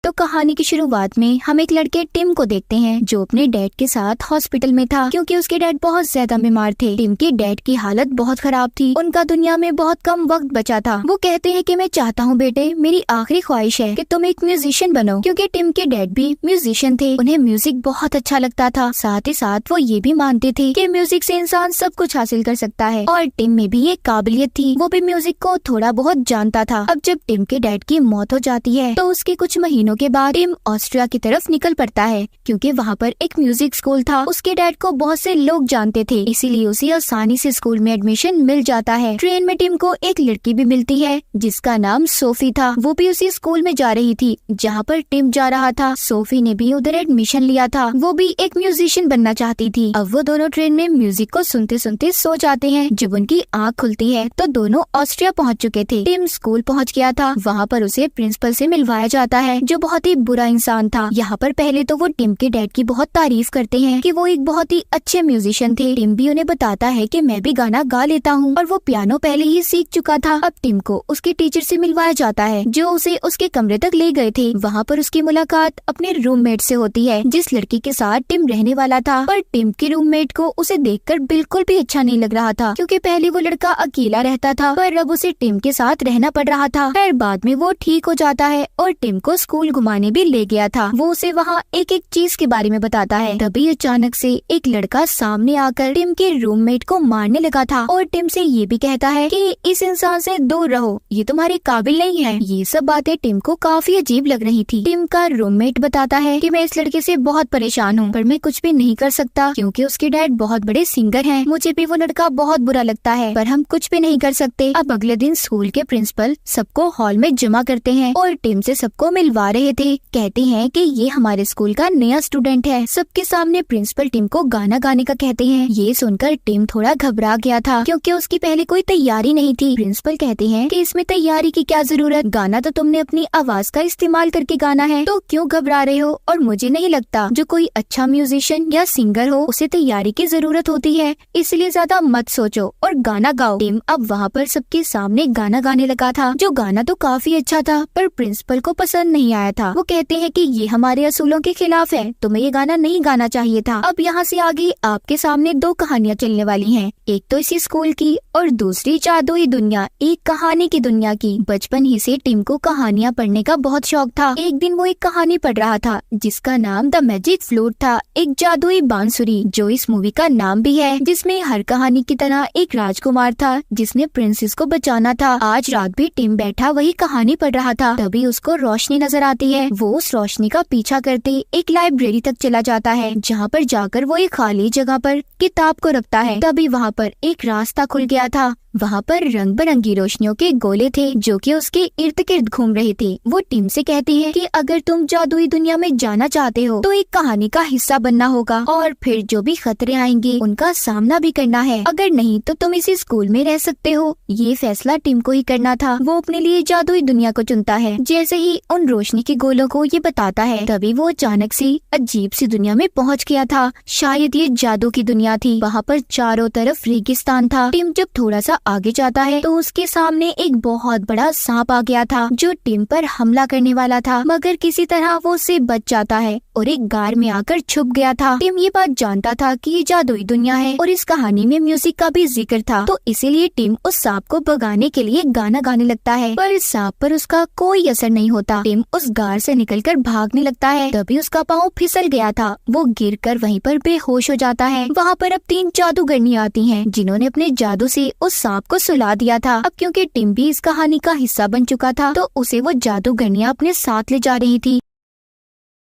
तो कहानी की शुरुआत में हम एक लड़के टिम को देखते हैं जो अपने डैड के साथ हॉस्पिटल में था क्योंकि उसके डैड बहुत ज्यादा बीमार थे। टिम के डैड की हालत बहुत खराब थी, उनका दुनिया में बहुत कम वक्त बचा था। वो कहते हैं कि मैं चाहता हूँ बेटे, मेरी आखिरी ख्वाहिश है कि तुम एक म्यूजिशियन बनो, क्योंकि टिम के डैड भी म्यूजिशियन थे। उन्हें म्यूजिक बहुत अच्छा लगता था, साथ ही साथ वो ये भी मानते थे कि म्यूजिक से इंसान सब कुछ हासिल कर सकता है और टिम में भी ये काबिलियत थी, वो भी म्यूजिक को थोड़ा बहुत जानता था। अब जब टिम के डैड की मौत हो जाती है तो उसके कुछ महीनों के बाद टिम ऑस्ट्रिया की तरफ निकल पड़ता है क्योंकि वहाँ पर एक म्यूजिक स्कूल था। उसके डैड को बहुत से लोग जानते थे, इसीलिए उसे आसानी से स्कूल में एडमिशन मिल जाता है। ट्रेन में टिम को एक लड़की भी मिलती है जिसका नाम सोफी था, वो भी उसी स्कूल में जा रही थी जहाँ पर टिम जा रहा था। सोफी ने भी उधर एडमिशन लिया था, वो भी एक म्यूजिशियन बनना चाहती थी। अब वो दोनों ट्रेन में म्यूजिक को सुनते सुनते सो जाते हैं। जब उनकी आँख खुलती है तो दोनों ऑस्ट्रिया पहुँच चुके थे। टिम स्कूल पहुँच गया था, वहाँ पर उसे प्रिंसिपल से मिलवाया जाता है जो बहुत ही बुरा इंसान था। यहाँ पर पहले तो वो टिम के डैड की बहुत तारीफ करते हैं कि वो एक बहुत ही अच्छे म्यूजिशियन थे। टिम भी उन्हें बताता है कि मैं भी गाना गा लेता हूँ और वो पियानो पहले ही सीख चुका था। अब टिम को उसके टीचर से मिलवाया जाता है जो उसे उसके कमरे तक ले गए थे। वहाँ पर उसकी मुलाकात अपने रूममेट से होती है जिस लड़की के साथ टिम रहने वाला था। पर टिम के रूममेट को उसे देखकर बिल्कुल भी अच्छा नहीं लग रहा था क्योंकि पहले वो लड़का अकेला रहता था पर अब उसे टिम के साथ रहना पड़ रहा था। फिर बाद में वो ठीक हो जाता है और टिम को स्कूल घुमाने भी ले गया था। वो उसे वहाँ एक एक चीज के बारे में बताता है। तभी अचानक से एक लड़का सामने आकर टिम के रूममेट को मारने लगा था और टिम से ये भी कहता है कि इस इंसान से दूर रहो, ये तुम्हारे काबिल नहीं है। ये सब बातें टिम को काफी अजीब लग रही थी। टिम का रूममेट बताता है कि मैं इस लड़के से बहुत परेशान हूँ पर मैं कुछ भी नहीं कर सकता क्योंकि उसके डैड बहुत बड़े सिंगर हैं। मुझे भी वो लड़का बहुत बुरा लगता है पर हम कुछ भी नहीं कर सकते। अब अगले दिन स्कूल के प्रिंसिपल सबको हॉल में जमा करते हैं और टिम से सबको मिलवा रहे थे। कहते हैं कि ये हमारे स्कूल का नया स्टूडेंट है। सबके सामने प्रिंसिपल टिम को गाना गाने का कहते हैं। ये सुनकर टिम थोड़ा घबरा गया था क्योंकि उसकी पहले कोई तैयारी नहीं थी। प्रिंसिपल कहते हैं कि इसमें तैयारी की क्या जरूरत, गाना तो तुमने अपनी आवाज का इस्तेमाल करके गाना है, तो क्यों घबरा रहे हो। और मुझे नहीं लगता जो कोई अच्छा म्यूजिशियन या सिंगर हो उसे तैयारी की जरूरत होती है, इसलिए ज्यादा मत सोचो और गाना गाओ। टिम अब वहाँ पर सबके सामने गाना गाने लगा था जो गाना तो काफी अच्छा था पर प्रिंसिपल को पसंद नहीं आया था। वो कहते हैं कि ये हमारे असूलों के खिलाफ है, तुम्हें ये गाना नहीं गाना चाहिए था। अब यहाँ से आगे आपके सामने दो कहानियाँ चलने वाली हैं, एक तो इसी स्कूल की और दूसरी जादुई दुनिया, एक कहानी की दुनिया की। बचपन ही से टिम को कहानियाँ पढ़ने का बहुत शौक था। एक दिन वो एक कहानी पढ़ रहा था जिसका नाम द मैजिक फ्लूट था, एक जादुई बांसुरी जो इस मूवी का नाम भी है, जिसमें हर कहानी की तरह एक राजकुमार था जिसने प्रिंसेस को बचाना था। आज रात भी टिम बैठा वही कहानी पढ़ रहा था, तभी उसको रोशनी नजर आती है। वो उस रोशनी का पीछा करते एक लाइब्रेरी तक चला जाता है जहाँ पर जाकर वो एक खाली जगह पर किताब को रखता है। तभी वहाँ पर एक रास्ता खुल गया था, वहाँ पर रंग बिरंगी रोशनियों के गोले थे जो कि उसके इर्द गिर्द घूम रहे थे। वो टिम से कहती है कि अगर तुम जादुई दुनिया में जाना चाहते हो तो एक कहानी का हिस्सा बनना होगा और फिर जो भी खतरे आएंगे उनका सामना भी करना है, अगर नहीं तो तुम इसी स्कूल में रह सकते हो। ये फैसला टिम को ही करना था। वो अपने लिए जादुई दुनिया को चुनता है। जैसे ही उन रोशनी के गोलों को ये बताता है तभी वो अचानक से अजीब सी दुनिया में पहुँच गया था। शायद ये जादू की दुनिया थी। वहाँ पर चारों तरफ रेगिस्तान था। टिम जब थोड़ा सा आगे जाता है तो उसके सामने एक बहुत बड़ा सांप आ गया था जो टिम पर हमला करने वाला था, मगर किसी तरह वो उससे बच जाता है और एक गार में आकर छुप गया था। टिम ये बात जानता था कि ये जादुई दुनिया है और इस कहानी में म्यूजिक का भी जिक्र था, तो इसीलिए टिम उस सांप को भगाने के लिए गाना गाने लगता है पर इस सांप पर उसका कोई असर नहीं होता। टिम उस गार से निकलकर भागने लगता है, तभी उसका पाँव फिसल गया था। वो गिरकर वहीं पर बेहोश हो जाता है। वहाँ पर अब 3 जादूगरनियां आती हैं जिन्होंने अपने जादू से उस सांप को सुला दिया था। अब क्योंकि टिम भी इस कहानी का हिस्सा बन चुका था तो उसे वो जादूगरनियां अपने साथ ले जा रही थी।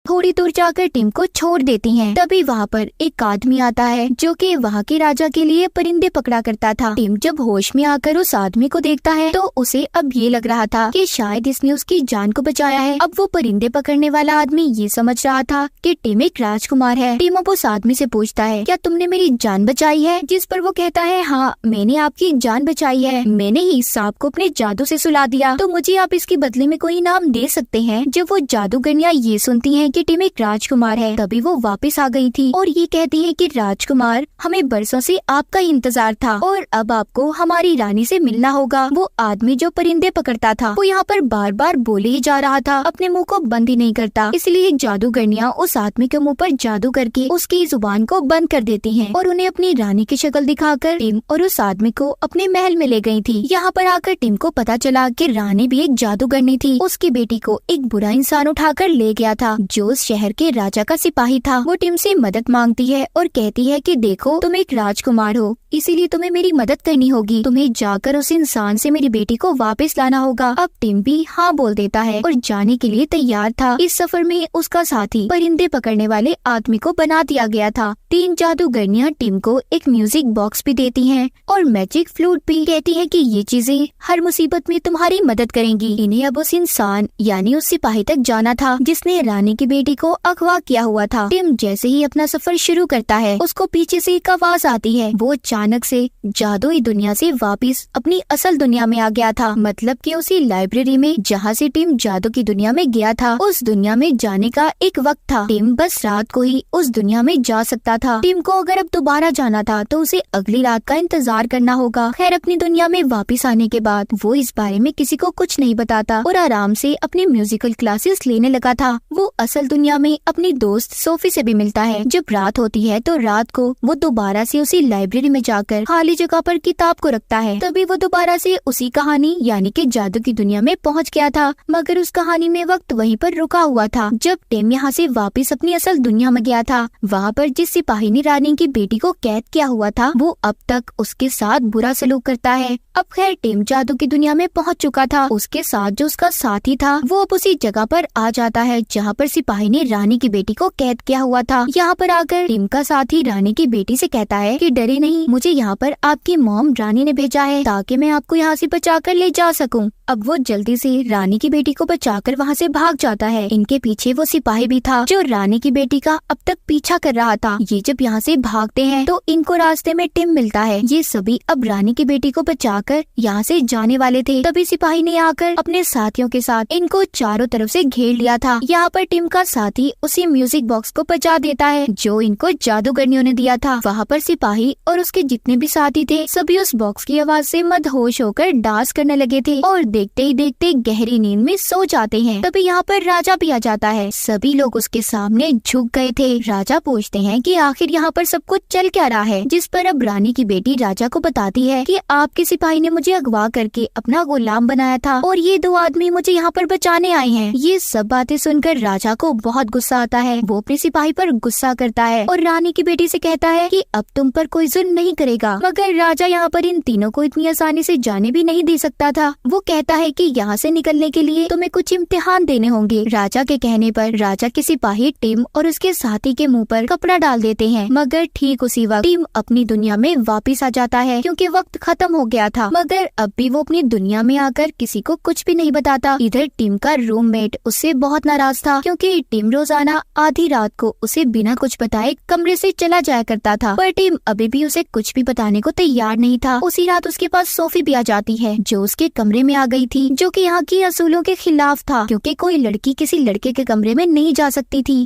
थोड़ी दूर जाकर टिम को छोड़ देती हैं। तभी वहाँ पर एक आदमी आता है जो कि वहाँ के राजा के लिए परिंदे पकड़ा करता था। टिम जब होश में आकर उस आदमी को देखता है तो उसे अब ये लग रहा था कि शायद इसने उसकी जान को बचाया है। अब वो परिंदे पकड़ने वाला आदमी ये समझ रहा था कि टिम एक राजकुमार है। टिम अब उस आदमी से पूछता है, क्या तुमने मेरी जान बचाई है? जिस पर वो कहता है, हाँ मैंने आपकी जान बचाई है, मैंने ही इस सांप को अपने जादू से सुला दिया, तो मुझे आप इसके बदले में कोई इनाम दे सकते हैं। जब वो जादूगरनियां ये सुनती हैं कि टिम एक राजकुमार है। तभी वो वापस आ गई थी और ये कहती है कि राजकुमार, हमें बरसों से आपका ही इंतजार था और अब आपको हमारी रानी से मिलना होगा। वो आदमी जो परिंदे पकड़ता था वो यहाँ पर बार बार बोले ही जा रहा था, अपने मुंह को बंद ही नहीं करता। इसलिए जादूगरनियाँ उस आदमी के मुंह पर जादू करके उसकी जुबान को बंद कर देती हैं और उन्हें अपनी रानी की शक्ल दिखाकर टिम और उस आदमी को अपने महल में ले गई थी। यहाँ पर आकर टिम को पता चला कि रानी भी एक जादूगरनी थी। उसकी बेटी को एक बुरा इंसान उठाकर ले गया था जो उस शहर के राजा का सिपाही था। वो टिम से मदद मांगती है और कहती है कि देखो, तुम एक राजकुमार हो, इसीलिए तुम्हें मेरी मदद करनी होगी। तुम्हें जाकर उस इंसान से मेरी बेटी को वापस लाना होगा। अब टिम भी हाँ बोल देता है और जाने के लिए तैयार था। इस सफर में उसका साथी परिंदे पकड़ने वाले आदमी को बना दिया गया था। 3 जादूगरनियाँ टिम को एक म्यूजिक बॉक्स भी देती हैं और मैजिक फ्लूट भी। कहती है कि ये चीजें हर मुसीबत में तुम्हारी मदद करेंगी। इन्हें अब उस इंसान यानी उस सिपाही तक जाना था जिसने रानी की बेटी को अगवा किया हुआ था। टिम जैसे ही अपना सफर शुरू करता है उसको पीछे से एक आवाज आती है। वो अचानक से जादुई दुनिया से वापस अपनी असल दुनिया में आ गया था। मतलब कि उसी लाइब्रेरी में जहाँ से टिम जादू की दुनिया में गया था, उस दुनिया में जाने का एक वक्त था। टिम बस रात को ही उस दुनिया में जा सकता था। टिम को अगर अब दोबारा जाना था तो उसे अगली रात का इंतजार करना होगा। खैर, अपनी दुनिया में वापस आने के बाद वो इस बारे में किसी को कुछ नहीं बताता और आराम से अपनी म्यूजिकल क्लासेस लेने लगा था। वो असल दुनिया में अपनी दोस्त सोफी से भी मिलता है। जब रात होती है तो रात को वो दोबारा से उसी लाइब्रेरी में जाकर खाली जगह पर किताब को रखता है। तभी वो दोबारा से उसी कहानी यानी कि जादू की दुनिया में पहुंच गया था, मगर उस कहानी में वक्त वहीं पर रुका हुआ था। जब टिम यहाँ से वापस अपनी असल दुनिया में गया था, वहाँ पर जिस सिपाही ने रानी की बेटी को कैद किया हुआ था वो अब तक उसके साथ बुरा सलूक करता है। अब खैर, टिम जादू की दुनिया में पहुंच चुका था। उसके साथ जो उसका साथी था वो अब उसी जगह पर आ जाता है जहाँ पर सिपाही ने रानी की बेटी को कैद किया हुआ था। यहाँ पर आकर टिम का साथी रानी की बेटी से कहता है कि डरे नहीं, मुझे यहाँ पर आपकी मॉम रानी ने भेजा है ताकि मैं आपको यहाँ से बचाकर ले जा सकूँ। अब वो जल्दी से रानी की बेटी को बचाकर वहाँ से भाग जाता है। इनके पीछे वो सिपाही भी था जो रानी की बेटी का अब तक पीछा कर रहा था। ये जब यहाँ से भागते हैं तो इनको रास्ते में टिम मिलता है। ये सभी अब रानी की बेटी को बचाकर यहाँ से जाने वाले थे। तभी सिपाही ने आकर अपने साथियों के साथ इनको चारों तरफ से घेर लिया था। यहाँ पर टिम का साथी उसी म्यूजिक बॉक्स को बचा देता है जो इनको जादूगरनियों ने दिया था। वहाँ पर सिपाही और उसके जितने भी साथी थे सभी उस बॉक्स की आवाज से मदहोश होकर डांस करने लगे थे और देखते ही देखते गहरी नींद में सो जाते हैं। तभी यहाँ पर राजा भी आ जाता है। सभी लोग उसके सामने झुक गए थे। राजा पूछते हैं कि आखिर यहाँ पर सब कुछ चल क्या रहा है, जिस पर अब रानी की बेटी राजा को बताती है कि आपके सिपाही ने मुझे अगवा करके अपना गुलाम बनाया था और ये 2 आदमी मुझे यहाँ पर बचाने आए हैं। ये सब बातें सुनकर राजा को बहुत गुस्सा आता है। वो अपने सिपाही पर गुस्सा करता है और रानी की बेटी से कहता है कि अब तुम पर कोई जुल्म नहीं करेगा। मगर राजा यहाँ पर इन तीनों को इतनी आसानी से जाने भी नहीं दे सकता था। वो कहता है कि यहाँ से निकलने के लिए तुम्हें कुछ इम्तिहान देने होंगे। राजा के कहने पर राजा के सिपाही टिम और उसके साथी के मुंह पर कपड़ा डाल देते हैं। मगर ठीक उसी वक्त टिम अपनी दुनिया में वापस आ जाता है क्योंकि वक्त खत्म हो गया था। मगर अब भी वो अपनी दुनिया में आकर किसी को कुछ भी नहीं बताता। इधर टिम का रूममेट उससे बहुत नाराज था क्योंकि टिम रोजाना आधी रात को उसे बिना कुछ बताए कमरे से चला जाया करता था, पर टिम अभी भी उसे कुछ भी बताने को तैयार नहीं था। उसी रात उसके पास सोफी भी आ जाती है जो उसके कमरे में आ गई थी, जो कि यहाँ की असूलों के खिलाफ था क्योंकि कोई लड़की किसी लड़के के कमरे में नहीं जा सकती थी।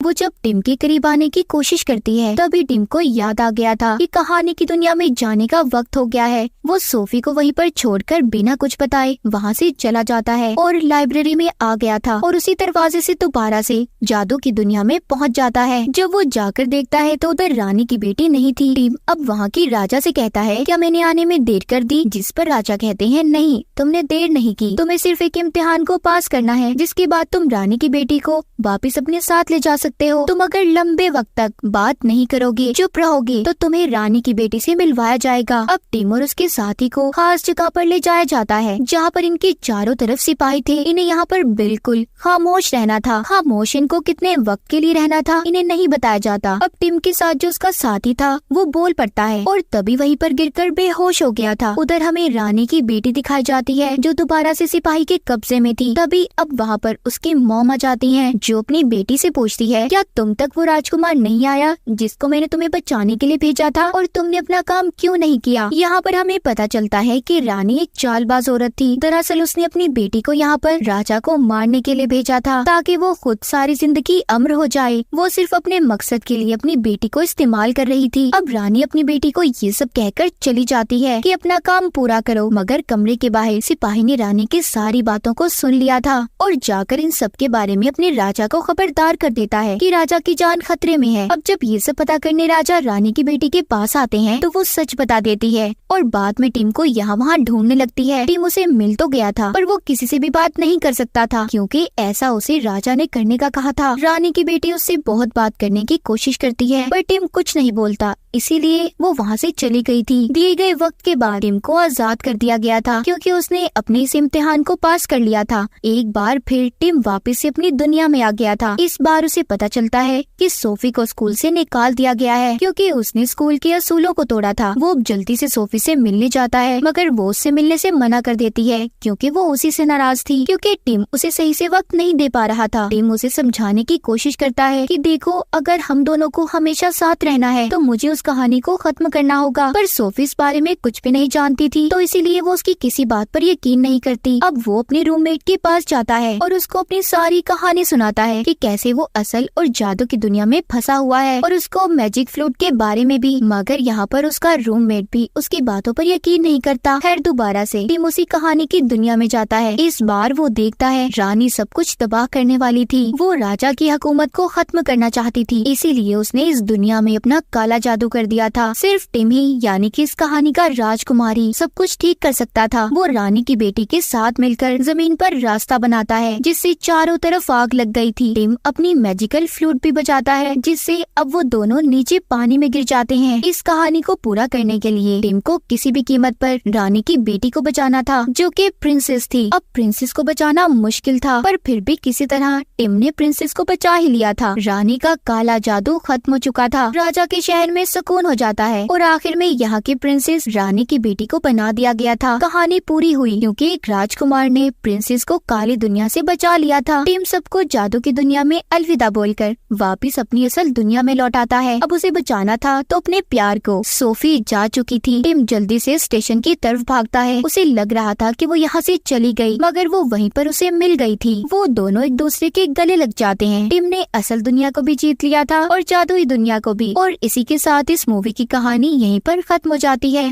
वो जब टिम के करीब आने की कोशिश करती है तभी टिम को याद आ गया था कि कहानी की दुनिया में जाने का वक्त हो गया है। वो सोफी को वहीं पर छोड़कर बिना कुछ बताए वहाँ से चला जाता है और लाइब्रेरी में आ गया था और उसी दरवाजे से दोबारा से जादू की दुनिया में पहुँच जाता है। जब वो जाकर देखता है तो उधर रानी की बेटी नहीं थी। टिम अब वहाँ की राजा से कहता है क्या मैंने आने में देर कर दी, जिस पर राजा कहते हैं नहीं, तुमने देर नहीं की, तुम्हें सिर्फ एक इम्तिहान को पास करना है जिसके बाद तुम रानी की बेटी को वापिस अपने साथ ले जा सकते हो। तुम अगर लंबे वक्त तक बात नहीं करोगे, चुप रहोगे, तो तुम्हें रानी की बेटी से मिलवाया जाएगा। अब टिम और उसके साथी को खास जगह पर ले जाया जाता है जहाँ पर इनके चारों तरफ सिपाही थे। इन्हें यहाँ पर बिल्कुल खामोश रहना था। खामोश इनको कितने वक्त के लिए रहना था इन्हें नहीं बताया जाता। अब टिम के साथ जो उसका साथी था वो बोल पड़ता है और तभी वहीं पर गिरकर बेहोश हो गया था। उधर हमें रानी की बेटी दिखाई जाती है जो दोबारा से सिपाही के कब्जे में थी। तभी अब वहाँ पर उसकी मॉम आ जाती है जो अपनी बेटी से पूछती है है, क्या तुम तक वो राजकुमार नहीं आया जिसको मैंने तुम्हें बचाने के लिए भेजा था, और तुमने अपना काम क्यों नहीं किया। यहाँ पर हमें पता चलता है कि रानी एक चालबाज औरत थी। दरअसल उसने अपनी बेटी को यहाँ पर राजा को मारने के लिए भेजा था ताकि वो खुद सारी जिंदगी अमर हो जाए। वो सिर्फ अपने मकसद के लिए अपनी बेटी को इस्तेमाल कर रही थी। अब रानी अपनी बेटी को ये सब कहकर चली जाती है कि अपना काम पूरा करो, मगर कमरे के बाहर सिपाही ने रानी की सारी बातों को सुन लिया था और जाकर इन सब के बारे में अपने राजा को खबरदार कर देता है कि राजा की जान खतरे में है। अब जब ये सब पता करने राजा रानी की बेटी के पास आते हैं तो वो सच बता देती है और बाद में टिम को यहाँ वहाँ ढूंढने लगती है। टिम उसे मिल तो गया था पर वो किसी से भी बात नहीं कर सकता था क्योंकि ऐसा उसे राजा ने करने का कहा था। रानी की बेटी उससे बहुत बात करने की कोशिश करती है पर टिम कुछ नहीं बोलता, इसीलिए वो वहाँ से चली गई थी। दिए गए वक्त के बाद टिम को आजाद कर दिया गया था क्योंकि उसने अपने इस इम्तिहान को पास कर लिया था। एक बार फिर टिम वापस से अपनी दुनिया में आ गया था। इस बार उसे पता चलता है कि सोफी को स्कूल से निकाल दिया गया है क्योंकि उसने स्कूल के असूलों को तोड़ा था। वो जल्दी से सोफी से मिलने जाता है मगर वो उससे मिलने से मना कर देती है क्योंकि वो उसी से नाराज थी क्योंकि टिम उसे सही से वक्त नहीं दे पा रहा था। टिम उसे समझाने की कोशिश करता है कि देखो, अगर हम दोनों को हमेशा साथ रहना है तो मुझे उस कहानी को खत्म करना होगा। पर सोफी इस बारे में कुछ भी नहीं जानती थी तो इसीलिए वो उसकी किसी बात पर यकीन नहीं करती। अब वो अपने रूममेट के पास जाता है और उसको अपनी सारी कहानी सुनाता है कि कैसे वो असल और जादू की दुनिया में फंसा हुआ है और उसको मैजिक फ्लूट के बारे में भी। मगर यहाँ पर उसका रूममेट भी उसकी बातों पर यकीन नहीं करता। खैर दोबारा से टिम उसी कहानी की दुनिया में जाता है। इस बार वो देखता है रानी सब कुछ तबाह करने वाली थी। वो राजा की हुकूमत को खत्म करना चाहती थी, इसीलिए उसने इस दुनिया में अपना काला जादू कर दिया था। सिर्फ टिम ही यानी कि इस कहानी का राजकुमार ही सब कुछ ठीक कर सकता था। वो रानी की बेटी के साथ मिलकर जमीन पर रास्ता बनाता है जिससे चारों तरफ आग लग गई थी। टिम अपनी मैजिकल फ्लूट भी बजाता है जिससे अब वो दोनों नीचे पानी में गिर जाते हैं। इस कहानी को पूरा करने के लिए टिम को किसी भी कीमत पर रानी की बेटी को बचाना था जो कि प्रिंसेस थी। अब प्रिंसेस को बचाना मुश्किल था पर फिर भी किसी तरह टिम ने प्रिंसेस को बचा ही लिया था। रानी का काला जादू खत्म हो चुका था। राजा के शहर में सुकून हो जाता है और आखिर में यहाँ की प्रिंसेस रानी की बेटी को बना दिया गया था। कहानी पूरी हुई क्योंकि एक राजकुमार ने प्रिंसेस को काली दुनिया से बचा लिया था। टिम सबको जादू की दुनिया में अलविदा बोलकर वापिस अपनी असल दुनिया में लौटाता है। अब उसे बचाना था तो अपने प्यार को। सोफी जा चुकी थी। टिम जल्दी से स्टेशन की तरफ भागता है। उसे लग रहा था कि वो यहाँ से चली गई मगर वो वहीं पर उसे मिल गई थी। वो दोनों एक दूसरे के गले लग जाते हैं। टिम ने असल दुनिया को भी जीत लिया था और जादुई दुनिया को भी। और इसी के साथ इस मूवी की कहानी यहीं पर खत्म हो जाती है।